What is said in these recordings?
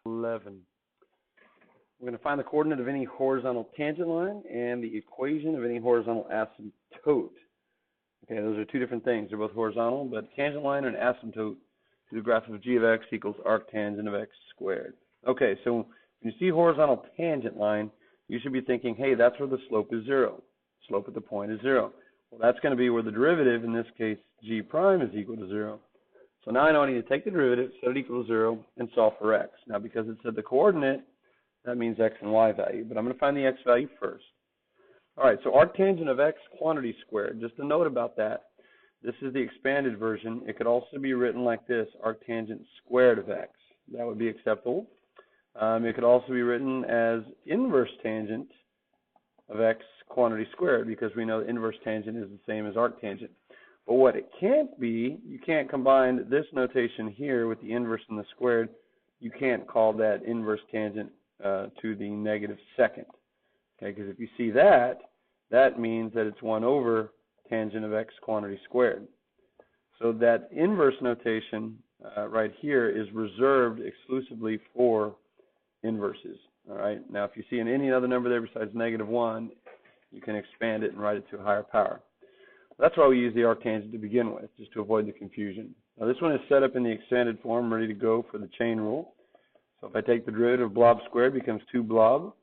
11. We're going to find the coordinate of any horizontal tangent line and the equation of any horizontal asymptote. Okay, those are two different things. They're both horizontal, but tangent line and asymptote to the graph of g of x equals arctangent of x squared. Okay, so when you see horizontal tangent line, you should be thinking, hey, that's where the slope is 0. Slope at the point is 0. Well, that's going to be where the derivative, in this case, g prime, is equal to 0. So now I know I need to take the derivative, set it equal to 0, and solve for x. Now, because it said the coordinate, that means x and y value. But I'm going to find the x value first. All right, so arctangent of x quantity squared. Just a note about that. This is the expanded version. It could also be written like this, arctangent squared of x. That would be acceptable. It could also be written as inverse tangent of x quantity squared, because we know the inverse tangent is the same as arctangent. But what it can't be, you can't combine this notation here with the inverse and the squared. You can't call that inverse tangent to the negative second. Okay, because if you see that, that means that it's 1 over tangent of x quantity squared. So that inverse notation right here is reserved exclusively for inverses. All right. Now, if you see any other number there besides -1, you can expand it and write it to a higher power. That's why we use the arctangent to begin with, just to avoid the confusion. Now, this one is set up in the expanded form, ready to go for the chain rule. So if I take the derivative of blob squared, it becomes 2 blob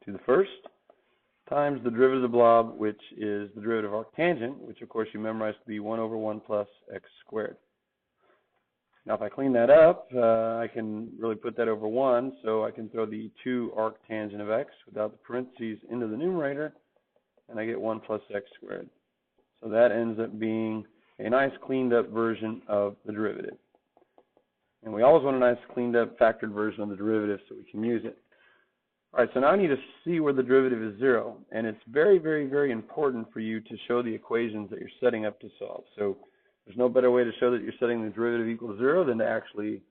to the first times the derivative of the blob, which is the derivative of arctangent, which of course you memorized to be 1 over 1 plus x squared. Now if I clean that up, I can really put that over 1, so I can throw the 2 arctangent of x without the parentheses into the numerator, and I get 1 plus x squared. So that ends up being a nice cleaned up version of the derivative. And we always want a nice cleaned up factored version of the derivative so we can use it. All right, so now I need to see where the derivative is 0. And it's very, very, very important for you to show the equations that you're setting up to solve. So there's no better way to show that you're setting the derivative equal to 0 than to actually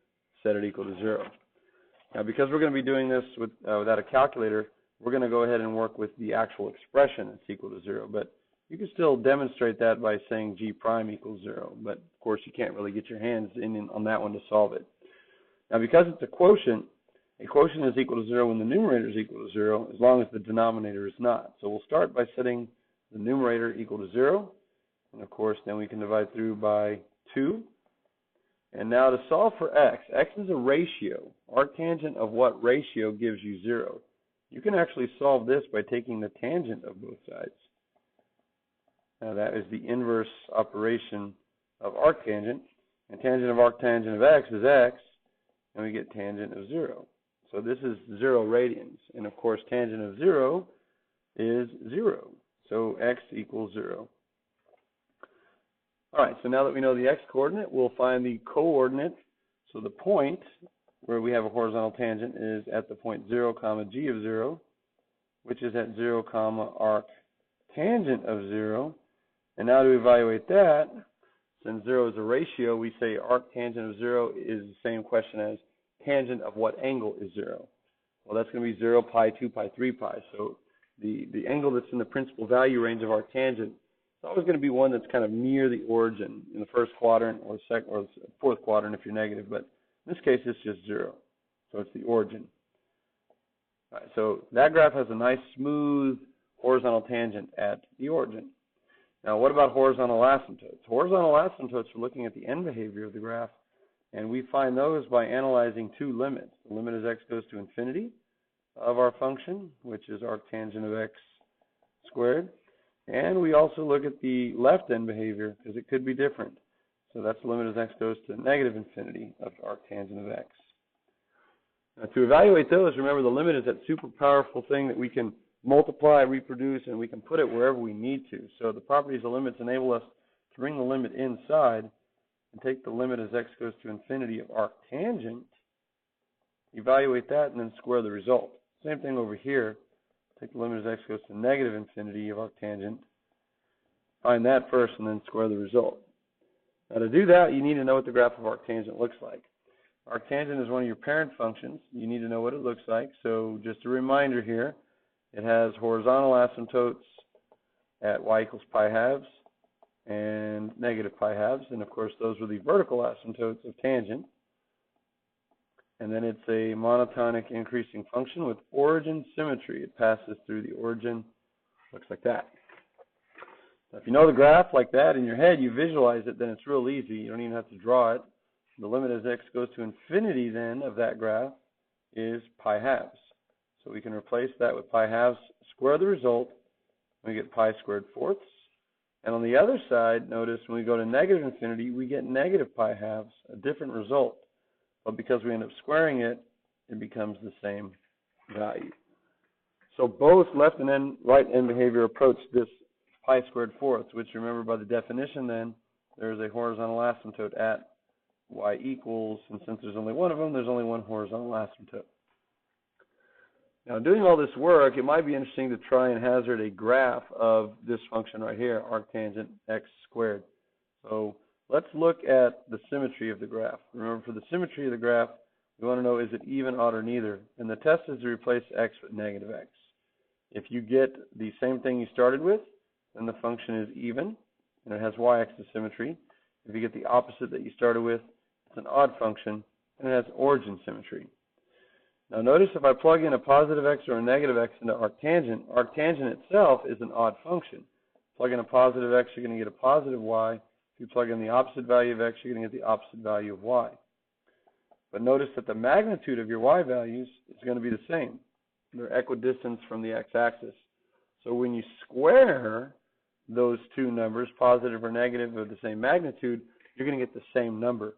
set it equal to 0. Now, because we're going to be doing this without a calculator, we're going to go ahead and work with the actual expression that's equal to 0. But you can still demonstrate that by saying g prime equals 0. But, of course, you can't really get your hands in on that one to solve it. Now, because it's a quotient is equal to 0 when the numerator is equal to 0, as long as the denominator is not. So we'll start by setting the numerator equal to 0. And, of course, then we can divide through by 2. And now to solve for x, x is a ratio. Arctangent of what ratio gives you 0? You can actually solve this by taking the tangent of both sides. Now that is the inverse operation of arctangent. And tangent of arctangent of x is x, and we get tangent of 0. So this is 0 radians. And, of course, tangent of 0 is 0. So x equals 0. All right, so now that we know the x-coordinate, we'll find the coordinate. So the point where we have a horizontal tangent is at the point 0, comma g of 0, which is at 0, comma arctangent of 0. And now to evaluate that, since 0 is a ratio, we say arctangent of 0 is the same question as tangent of what angle is 0. Well, that's going to be 0, pi, 2 pi, 3 pi. So the angle that's in the principal value range of arctangent, it's always going to be one that's kind of near the origin in the first quadrant or fourth quadrant if you're negative. But in this case, it's just 0. So it's the origin. All right, so that graph has a nice smooth horizontal tangent at the origin. Now, what about horizontal asymptotes? Horizontal asymptotes are looking at the end behavior of the graph, and we find those by analyzing 2 limits. The limit as x goes to infinity of our function, which is arctangent of x squared. And we also look at the left end behavior because it could be different. So that's the limit as x goes to negative infinity of arctangent of x. Now to evaluate those, remember the limit is that super powerful thing that we can multiply, reproduce, and we can put it wherever we need to. So the properties of limits enable us to bring the limit inside and take the limit as x goes to infinity of arctangent, evaluate that, and then square the result. Same thing over here. Take the limit as x goes to negative infinity of arctangent, find that first, and then square the result. Now to do that, you need to know what the graph of arctangent looks like. Arctangent is one of your parent functions. You need to know what it looks like. So just a reminder here, it has horizontal asymptotes at y equals pi halves and negative pi halves. And of course, those were the vertical asymptotes of tangent. And then it's a monotonic increasing function with origin symmetry. It passes through the origin. Looks like that. Now, if you know the graph like that in your head, you visualize it, then it's real easy. You don't even have to draw it. The limit as x goes to infinity then of that graph is pi halves. So we can replace that with pi halves, square the result, we get pi squared fourths. And on the other side, notice when we go to negative infinity, we get negative pi halves, a different result. But because we end up squaring it, it becomes the same value. So both left and right end behavior approach this pi squared fourths, which remember by the definition then, there's a horizontal asymptote at y equals, and since there's only one of them, there's only one horizontal asymptote. Now, doing all this work, it might be interesting to try and hazard a graph of this function right here, arctangent x squared. So let's look at the symmetry of the graph. Remember, for the symmetry of the graph, we want to know, is it even, odd, or neither? And the test is to replace x with negative x. If you get the same thing you started with, then the function is even, and it has y-axis symmetry. If you get the opposite that you started with, it's an odd function, and it has origin symmetry. Now notice if I plug in a positive x or a negative x into arctangent, arctangent itself is an odd function. Plug in a positive x, you're going to get a positive y. If you plug in the opposite value of x, you're going to get the opposite value of y. But notice that the magnitude of your y values is going to be the same. They're equidistant from the x-axis. So when you square those two numbers, positive or negative of the same magnitude, you're going to get the same number.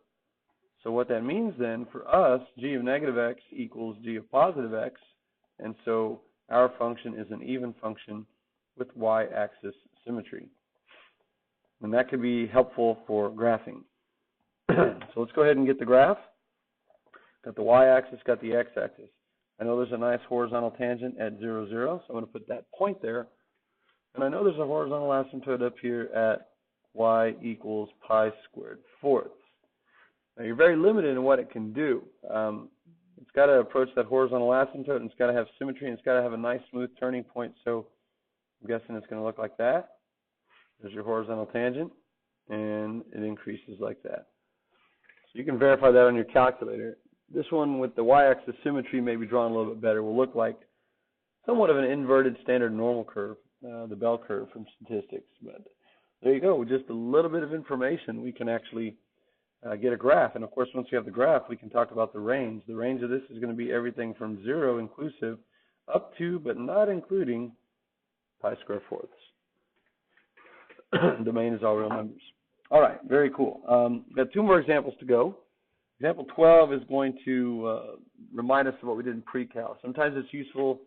So what that means then, for us, g of negative x equals g of positive x, and so our function is an even function with y-axis symmetry. And that could be helpful for graphing. So let's go ahead and get the graph. Got the y-axis, got the x-axis. I know there's a nice horizontal tangent at 0, 0, so I'm going to put that point there. And I know there's a horizontal asymptote up here at y equals pi squared fourths. Now, you're very limited in what it can do. It's got to approach that horizontal asymptote, and it's got to have symmetry, and it's got to have a nice smooth turning point. So I'm guessing it's going to look like that. There's your horizontal tangent, and it increases like that. So you can verify that on your calculator. This one with the y-axis symmetry may be drawn a little bit better. Will look like somewhat of an inverted standard normal curve, the bell curve from statistics. But there you go. With just a little bit of information, we can actually get a graph. And of course, once you have the graph, we can talk about the range. The range of this is going to be everything from 0 inclusive up to, but not including, pi squared fourths. Domain is all real numbers. All right, very cool. We've got two more examples to go. Example 12 is going to remind us of what we did in pre-cal. Sometimes it's useful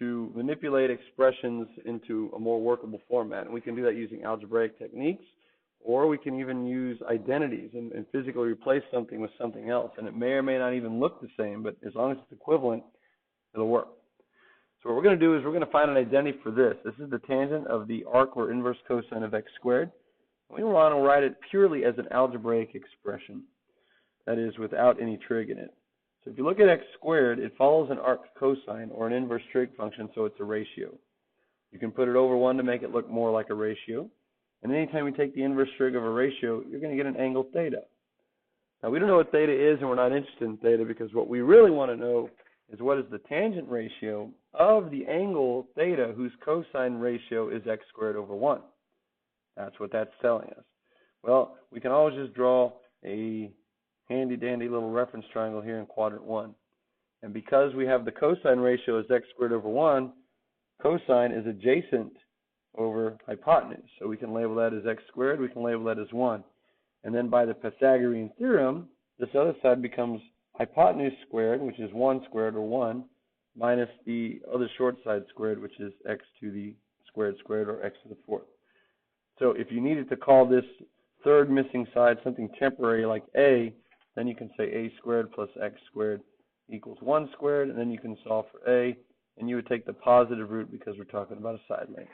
to manipulate expressions into a more workable format, and we can do that using algebraic techniques, or we can even use identities and physically replace something with something else, and it may or may not even look the same, but as long as it's equivalent, it'll work. So what we're going to do is we're going to find an identity for this. This is the tangent of the arc or inverse cosine of x squared. We want to write it purely as an algebraic expression, that is, without any trig in it. So if you look at x squared, it follows an arc cosine or an inverse trig function, so it's a ratio. You can put it over 1 to make it look more like a ratio. And anytime we take the inverse trig of a ratio, you're going to get an angle theta. Now, we don't know what theta is, and we're not interested in theta, because what we really want to know is what is the tangent ratio of the angle theta whose cosine ratio is x squared over 1. That's what that's telling us. Well, we can always just draw a handy-dandy little reference triangle here in quadrant 1. And because we have the cosine ratio as x squared over 1, cosine is adjacent over hypotenuse. So we can label that as x squared, we can label that as 1. And then by the Pythagorean theorem, this other side becomes hypotenuse squared, which is 1 squared, or 1, minus the other short side squared, which is x to the squared squared, or x to the fourth. So if you needed to call this third missing side something temporary like a, then you can say a squared plus x squared equals 1 squared, and then you can solve for a, and you would take the positive root because we're talking about a side length.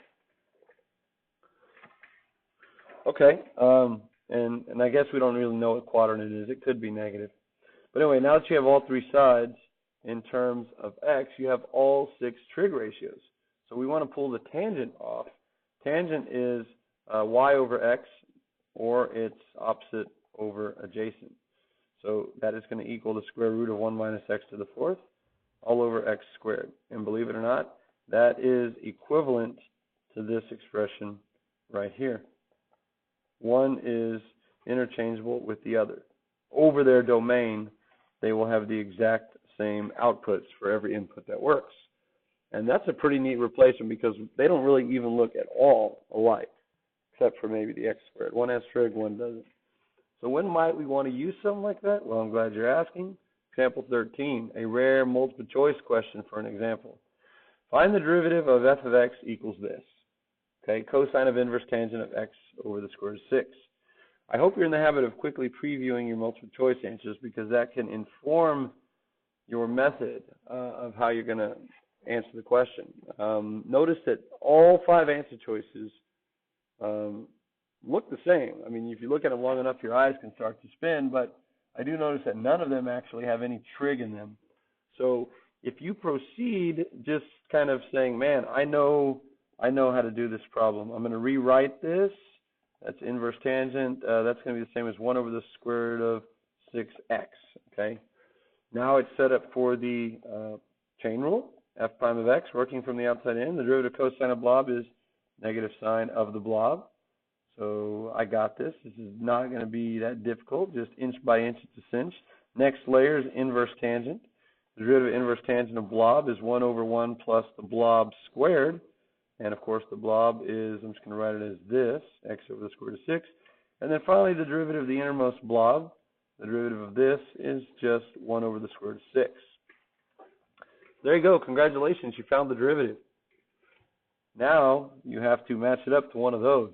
Okay, and I guess we don't really know what quadrant it is. It could be negative. But anyway, now that you have all three sides in terms of x, you have all 6 trig ratios. So we want to pull the tangent off. Tangent is y over x, or its opposite over adjacent. So that is going to equal the square root of 1 minus x to the fourth all over x squared. And believe it or not, that is equivalent to this expression right here. One is interchangeable with the other. Over their domain, they will have the exact same outputs for every input that works. And that's a pretty neat replacement because they don't really even look at all alike, except for maybe the x squared. One has trig, one doesn't. So when might we want to use something like that? Well, I'm glad you're asking. Example 13, a rare multiple choice question for an example. Find the derivative of f of x equals this. Okay, cosine of inverse tangent of x over the square root of 6. I hope you're in the habit of quickly previewing your multiple choice answers because that can inform your method of how you're going to answer the question. Notice that all 5 answer choices look the same. I mean, if you look at them long enough, your eyes can start to spin, but I do notice that none of them actually have any trig in them. So if you proceed just kind of saying, man, I know how to do this problem. I'm going to rewrite this. That's inverse tangent. That's going to be the same as 1 over the square root of 6x. Okay. Now it's set up for the chain rule, f prime of x, working from the outside in. The derivative cosine of blob is negative sine of the blob. So I got this. This is not going to be that difficult. Just inch by inch, it's a cinch. Next layer is inverse tangent. The derivative of inverse tangent of blob is 1 over 1 plus the blob squared. And of course, the blob is, I'm just going to write it as this, x over the square root of 6. And then finally, the derivative of the innermost blob, the derivative of this is just 1 over the square root of 6. There you go. Congratulations. You found the derivative. Now, you have to match it up to one of those.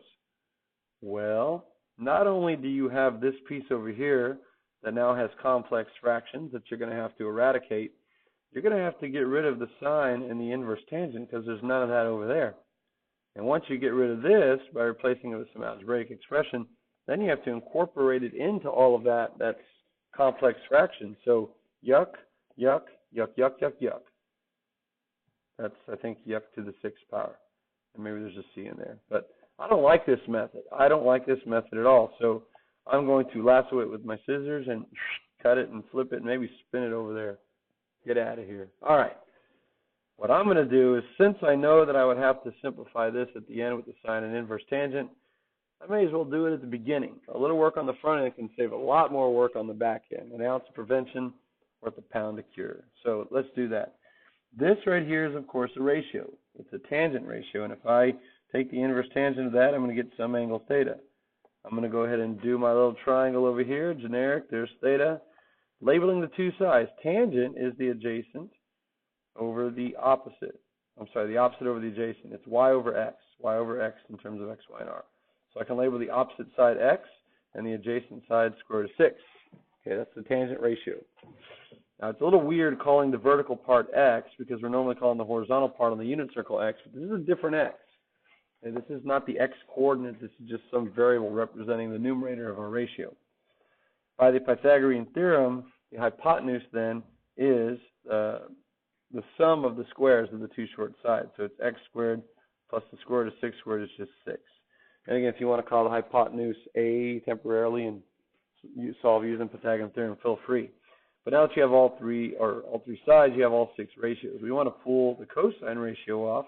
Well, not only do you have this piece over here that now has complex fractions that you're going to have to eradicate, you're going to have to get rid of the sine and the inverse tangent because there's none of that over there. And once you get rid of this by replacing it with some algebraic expression, then you have to incorporate it into all of that that's complex fraction. So yuck, yuck, yuck, yuck, yuck, yuck. That's, I think, yuck to the 6th power. And maybe there's a C in there. But I don't like this method. I don't like this method at all. So I'm going to lasso it with my scissors and cut it and flip it and maybe spin it over there. Get out of here. All right. What I'm going to do is, since I know that I would have to simplify this at the end with the sine and inverse tangent, I may as well do it at the beginning. A little work on the front end can save a lot more work on the back end. An ounce of prevention worth a pound of cure. So let's do that. This right here is, of course, a ratio. It's a tangent ratio. And if I take the inverse tangent of that, I'm going to get some angle theta. I'm going to go ahead and do my little triangle over here, generic. There's theta. Labeling the two sides. Tangent is the adjacent over the opposite. I'm sorry, the opposite over the adjacent. It's y over x in terms of x, y, and r. So I can label the opposite side x and the adjacent side square root of 6. Okay, that's the tangent ratio. Now, it's a little weird calling the vertical part x because we're normally calling the horizontal part on the unit circle x, but this is a different x. And this is not the x coordinate. This is just some variable representing the numerator of our ratio. By the Pythagorean theorem, the hypotenuse then is the sum of the squares of the two short sides. So it's x squared plus the square root of 6 squared is just 6. And again, if you want to call the hypotenuse a temporarily and you solve using Pythagorean theorem, feel free. But now that you have all three sides, you have all 6 ratios. We want to pull the cosine ratio off.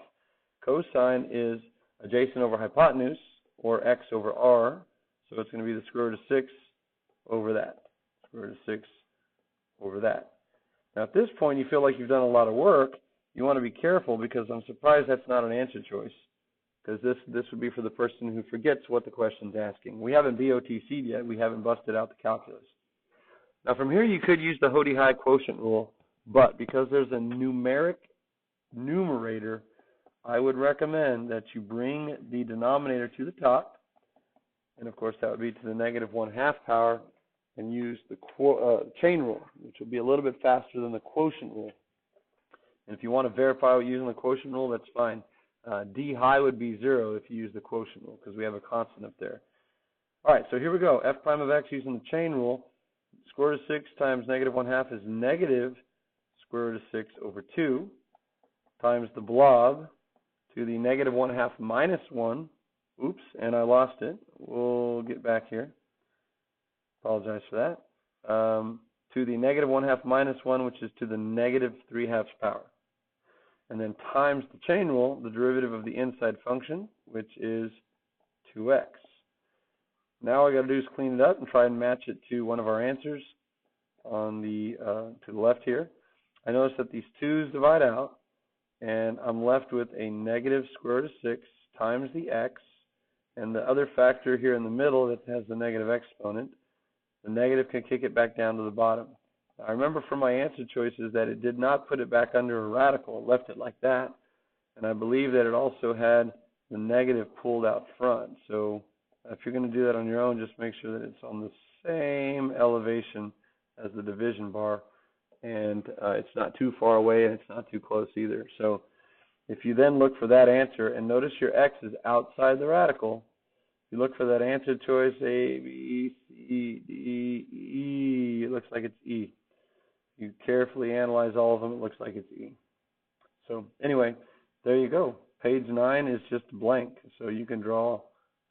Cosine is adjacent over hypotenuse, or x over r. So it's going to be the square root of 6 over that. Square root of 6 over that. Now at this point, you feel like you've done a lot of work. You want to be careful because I'm surprised that's not an answer choice. Because this would be for the person who forgets what the question's asking. We haven't BOTC'd yet. We haven't busted out the calculus. Now from here, you could use the Hody-High quotient rule, but because there's a numerator, I would recommend that you bring the denominator to the top, and of course that would be to the negative 1/2 power, and use the chain rule, which will be a little bit faster than the quotient rule. And if you want to verify using the quotient rule, that's fine. D high would be 0 if you use the quotient rule, because we have a constant up there. All right, so here we go. F prime of x using the chain rule. Square root of 6 times negative 1/2 is negative square root of 6 over 2 times the blob to the negative 1/2 minus 1. Oops, and I lost it. We'll get back here. Apologize for that. to the negative 1/2 minus 1, which is to the negative 3/2 power. And then times the chain rule, the derivative of the inside function, which is 2x. Now all I got to do is clean it up and try and match it to one of our answers on the to the left here. I notice that these 2's divide out, and I'm left with a negative square root of 6 times the x, and the other factor here in the middle that has the negative exponent. The negative can kick it back down to the bottom. Now, I remember from my answer choices that it did not put it back under a radical. It left it like that. And I believe that it also had the negative pulled out front. So if you're going to do that on your own, just make sure that it's on the same elevation as the division bar. And it's not too far away and it's not too close either. So if you then look for that answer, and notice your x is outside the radical, you look for that answer choice, A, B, C, D, E. It looks like it's E. You carefully analyze all of them, it looks like it's E. So anyway, there you go. Page 9 is just blank, so you can draw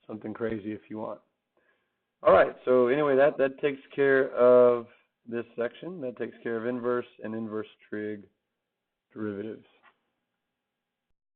something crazy if you want. All right, so anyway, that takes care of this section. That takes care of inverse and inverse trig derivatives.